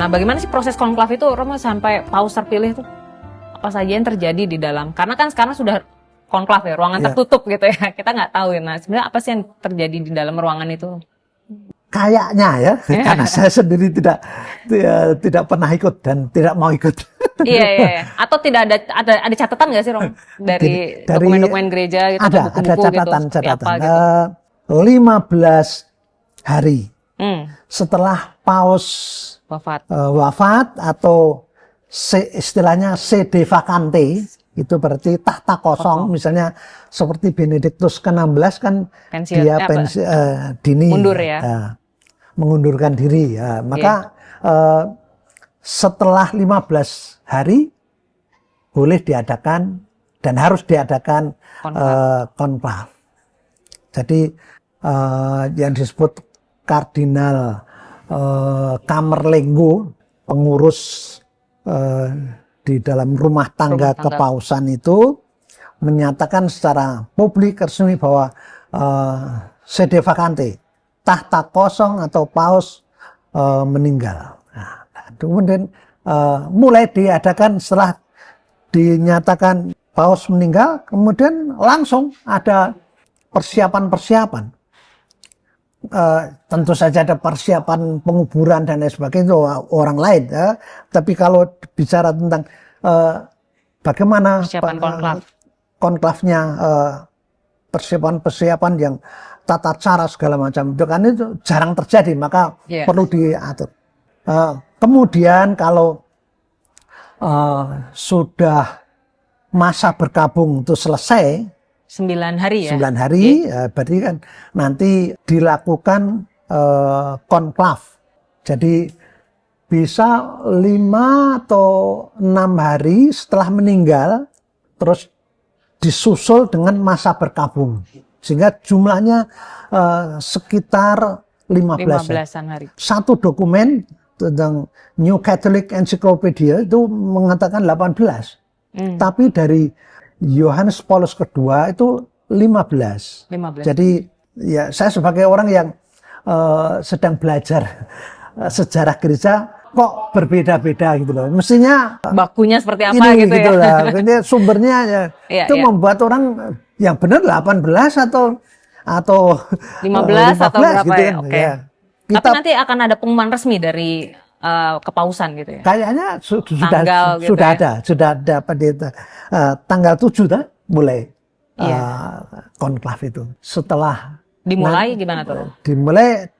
bagaimana sih proses konklav itu, Romo, sampai paus terpilih itu? Apa saja yang terjadi di dalam? Karena kan sekarang sudah konklav ya, ruangan tertutup gitu ya. Kita nggak tahu ya. Nah, sebenarnya apa sih yang terjadi di dalam ruangan itu? Kayaknya ya, karena saya sendiri tidak pernah ikut dan tidak mau ikut. Iya. Atau tidak ada catatan nggak sih, Romo, dari dokumen-dokumen gereja gitu, atau buku-buku catatan, gitu? Apa gitu? 15 hari setelah paus wafat atau istilahnya sede vacante, itu berarti tahta kosong. Misalnya seperti Benediktus ke-16 kan pensiun, dia dini mundur ya, mengundurkan diri ya. Maka setelah 15 hari boleh diadakan dan harus diadakan konklav. Jadi yang disebut Kardinal Camerlengo, pengurus di dalam rumah tangga kepausan itu, menyatakan secara publik resmi bahwa sede vacante, tahta kosong atau paus meninggal. Nah, kemudian mulai diadakan setelah dinyatakan paus meninggal, kemudian langsung ada persiapan-persiapan. Tentu saja ada persiapan penguburan dan lain sebagainya, itu orang lain ya. Tapi kalau bicara tentang bagaimana konklavnya, persiapan yang tata cara segala macam itu kan itu jarang terjadi, maka perlu diatur. Kemudian kalau sudah masa berkabung itu selesai 9 hari ya? 9 hari, berarti kan nanti dilakukan konklav. Jadi bisa 5 atau 6 hari setelah meninggal, terus disusul dengan masa berkabung. Sehingga jumlahnya sekitar 15-an hari. Satu dokumen tentang New Catholic Encyclopedia itu mengatakan 18. Tapi dari Yohanes Paulus kedua itu 15. Jadi ya saya sebagai orang yang sedang belajar sejarah gereja kok berbeda-beda gitu loh. Mestinya bakunya seperti apa ini, gitu ya. Ini sumbernya itu ya. membuat orang yang benar 18 atau 15 atau berapa gitu ya. kan. Oke. Tapi nanti akan ada pengumuman resmi dari kepausan gitu ya. Kayaknya sudah ada pendeta tanggal 7 mulai konklav itu. Setelah dimulai gimana tuh? Dimulai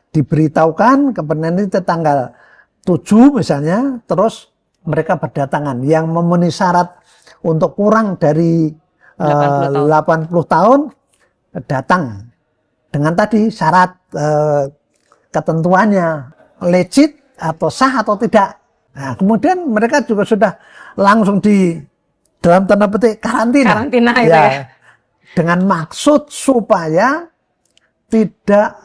diberitahukan kemudian itu tanggal 7 misalnya, terus mereka berdatangan yang memenuhi syarat untuk kurang dari 80 tahun datang dengan tadi syarat ketentuannya legit atau sah atau tidak. Nah, kemudian mereka juga sudah langsung di dalam tanda petik karantina itu ya. Dengan maksud supaya tidak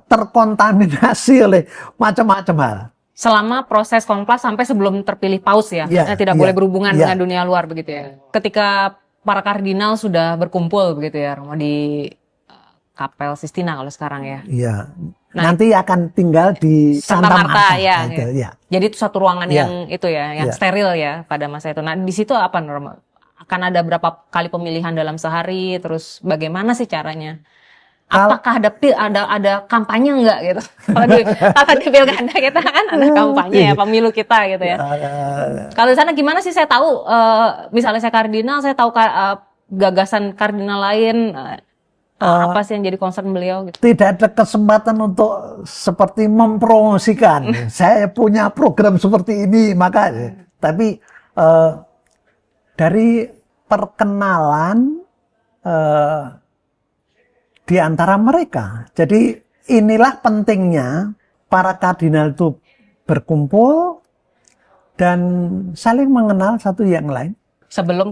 terkontaminasi oleh macam-macam hal. Selama proses konklav sampai sebelum terpilih paus ya, tidak boleh berhubungan dengan dunia luar begitu ya. Ketika para kardinal sudah berkumpul begitu ya, Romo, di Kapel Sistina kalau sekarang ya. Iya. Nanti akan tinggal di Santa Marta ya. Jadi itu satu ruangan yang itu ya, yang steril ya pada masa itu. Nah, di situ apa, Romo? Akan ada berapa kali pemilihan dalam sehari? Terus bagaimana sih caranya? Apakah ada kampanye enggak gitu? Kalau di pilkada kita kan ada kampanye ya, pemilu kita gitu ya. Kalau di sana gimana sih? Saya tahu misalnya saya kardinal, saya tahu gagasan kardinal lain. Apa sih yang jadi concern beliau gitu? Tidak ada kesempatan untuk seperti mempromosikan. Saya punya program seperti ini, maka tapi dari perkenalan di antara mereka. Jadi inilah pentingnya para kardinal itu berkumpul dan saling mengenal satu yang lain. Sebelum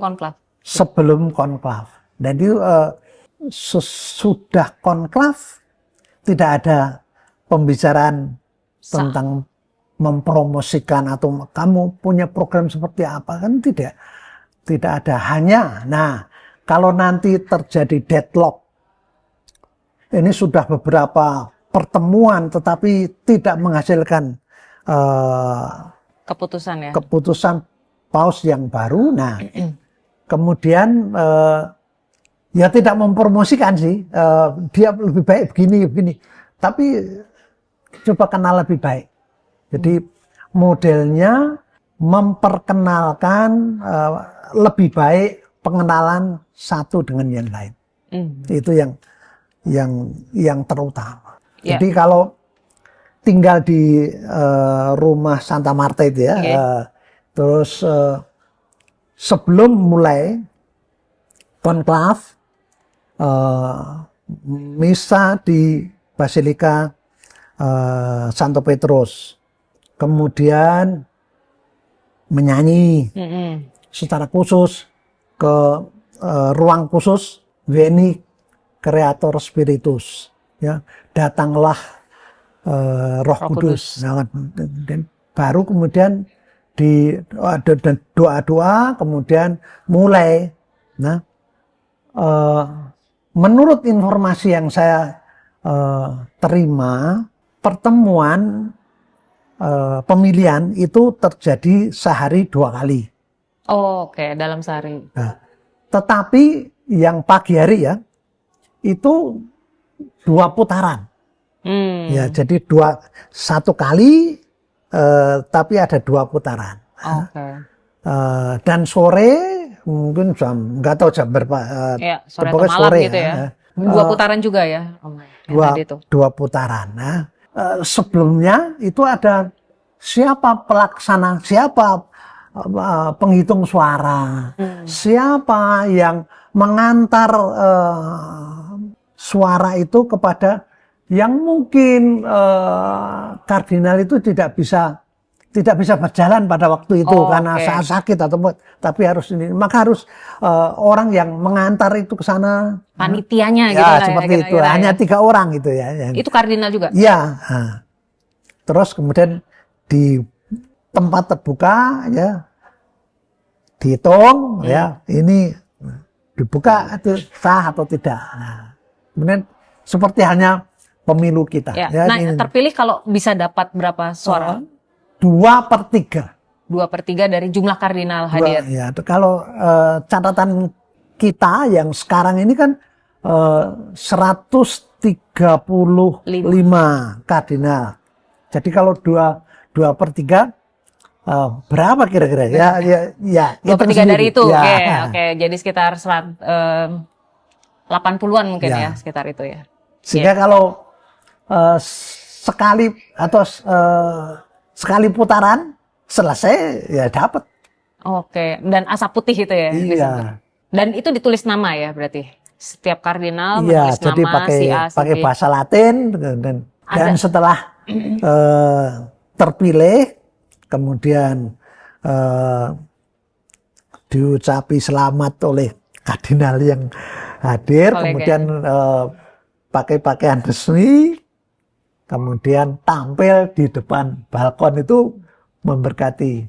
konklav. Dan itu sesudah konklav tidak ada pembicaraan tentang mempromosikan atau kamu punya program seperti apa, kan tidak ada. Hanya kalau nanti terjadi deadlock, ini sudah beberapa pertemuan tetapi tidak menghasilkan keputusan ya. Keputusan paus yang baru. Nah, kemudian ya tidak mempromosikan sih, dia lebih baik begini. Tapi coba kenal lebih baik. Jadi modelnya memperkenalkan lebih baik pengenalan satu dengan yang lain. Itu yang terutama. Yeah. Jadi kalau tinggal di rumah Santa Marta itu ya, terus sebelum mulai konklav, misa di Basilika Santo Petrus, kemudian menyanyi secara khusus ke ruang khusus Veni Creator Spiritus, ya, datanglah Roh Kudus. Nah, dan baru kemudian ada doa-doa, kemudian mulai. Nah, menurut informasi yang saya terima, pertemuan pemilihan itu terjadi sehari 2 kali. Oh, oke, dalam sehari. Nah, tetapi yang pagi hari ya, itu 2 putaran. Ya, jadi 1 kali, tapi ada 2 putaran. Okay. Dan sore mungkin nggak tahu jam berapa. Ya, sore atau malam sore, gitu ya. 2 putaran juga ya. Dua putaran. Nah, sebelumnya itu ada siapa pelaksana, siapa penghitung suara, siapa yang mengantar suara itu kepada yang mungkin kardinal itu tidak bisa berjalan pada waktu itu karena saat sakit atau tapi harus ini, maka harus orang yang mengantar itu ke sana, panitianya ya, gitu lah seperti ya, itu hanya 3 orang gitu ya. Itu kardinal juga ya. Nah, terus kemudian di tempat terbuka ya dihitung ya, ini dibuka itu sah atau tidak. Nah, kemudian seperti hanya pemilu kita. Ya. Nah, terpilih kalau bisa dapat berapa suara? 2/3. 2/3 dari jumlah kardinal hadir. Ya, kalau catatan kita yang sekarang ini kan 135 kardinal. Jadi kalau 2/3 berapa kira-kira? Ya 2/3 dari itu. Ya. Oke. Jadi sekitar 80-an mungkin ya sekitar itu ya. Sehingga kalau sekali atau sekali putaran selesai ya dapat. Oke, dan asap putih itu ya. Iya. Dan itu ditulis nama ya berarti. Setiap kardinal menulis nama pakai, si A, si pakai B. bahasa Latin dan setelah terpilih kemudian diucapi selamat oleh kardinal yang hadir, kemudian pakai pakaian resmi, kemudian tampil di depan balkon itu memberkati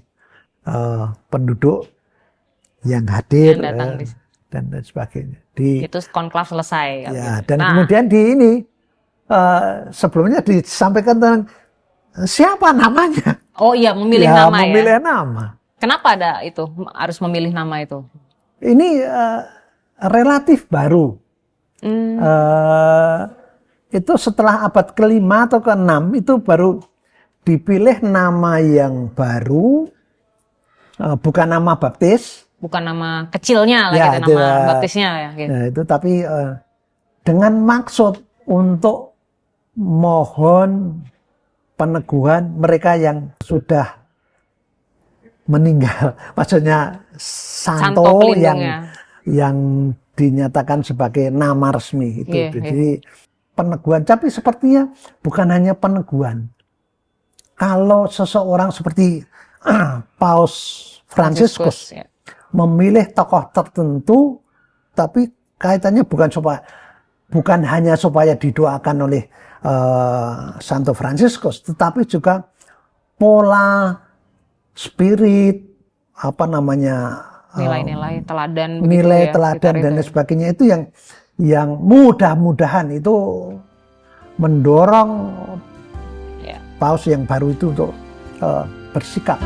penduduk yang hadir yang dan sebagainya. Itu konklav selesai. Ya, dan kemudian sebelumnya disampaikan tentang siapa namanya. Oh iya, memilih nama ya. Memilih nama. Kenapa ada itu harus memilih nama itu? Ini relatif baru. Itu setelah abad ke-5 atau ke-6 itu baru dipilih nama yang baru, bukan nama baptis, bukan nama kecilnya lah gitu, nama baptisnya ya. Gitu. Nah, itu tapi dengan maksud untuk mohon peneguhan mereka yang sudah meninggal, maksudnya santo yang dinyatakan sebagai nama resmi itu. Jadi peneguhan, tapi sepertinya bukan hanya peneguhan. Kalau seseorang seperti Paus Fransiskus memilih tokoh tertentu, tapi kaitannya bukan hanya supaya didoakan oleh Santo Fransiskus, tetapi juga pola spirit, nilai-nilai teladan, nilai teladan dan sebagainya itu yang mudah-mudahan itu mendorong paus yang baru itu untuk bersikap